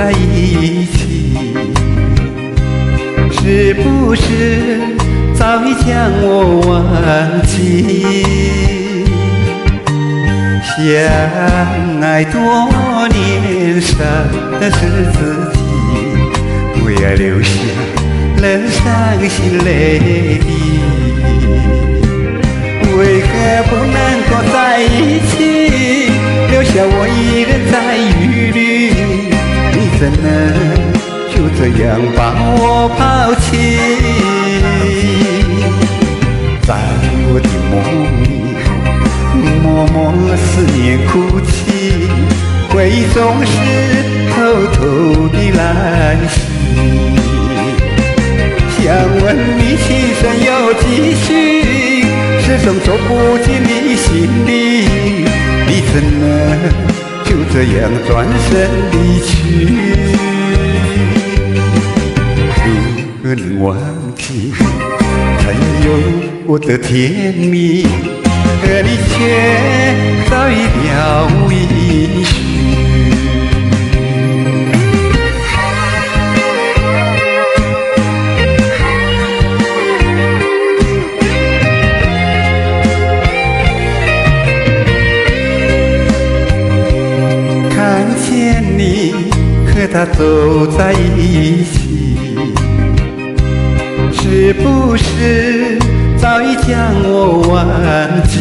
在一起，是不是早已将我忘记？相爱多年，伤的是自己，为爱留下了伤心泪滴。为何不能够在一起，留下我一人在雨里？你怎能就这样把我抛弃？在我的梦里，默默思念哭泣，回忆总是偷偷的来袭。想问你情深有几许？始终走不进你心里，你怎能就这样转身离去？如何能忘记曾有过的甜蜜，可你却早已了无音讯。和他走在一起，是不是早已将我忘记？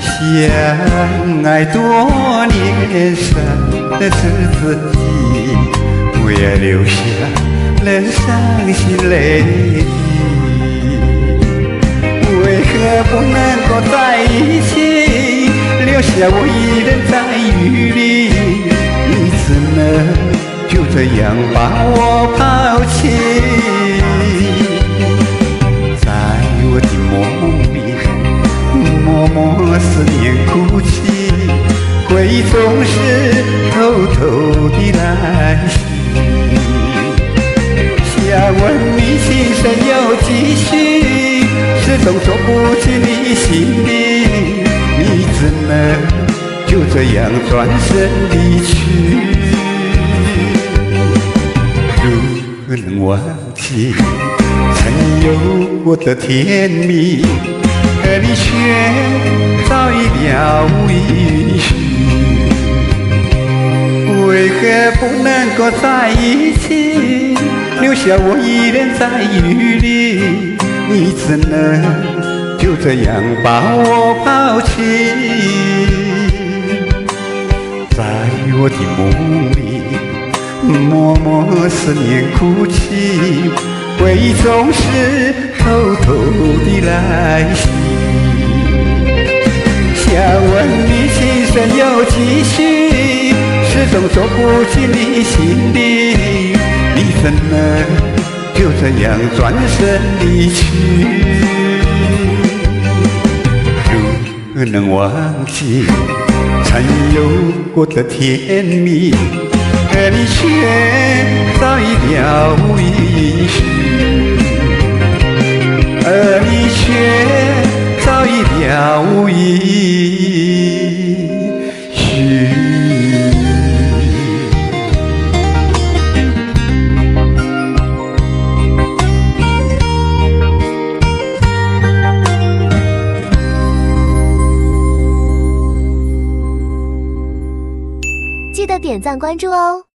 相爱多年，伤的是自己，为爱留下了伤心泪滴。为何不能够在一起，留下我一人在雨里？你怎能就这样把我抛弃？在我的梦里，默默思念哭泣，回忆总是偷偷的来袭。想问你情深有几许？始终走不进你心里，你怎能就这样转身离去？如何能忘记曾有过的甜蜜，可你却早已了无音讯？为何不能够在一起，留下我一人在雨里？你怎能就这样把我抛弃？在我的梦里，默默思念哭泣，回忆总是偷偷的来袭。想问你情深有几许？始终走不进你心里，你怎能就这样转身离去？如何能忘记曾有过的甜蜜，可你却早已了无音讯，而你却早已了无音讯。记得点赞关注哦。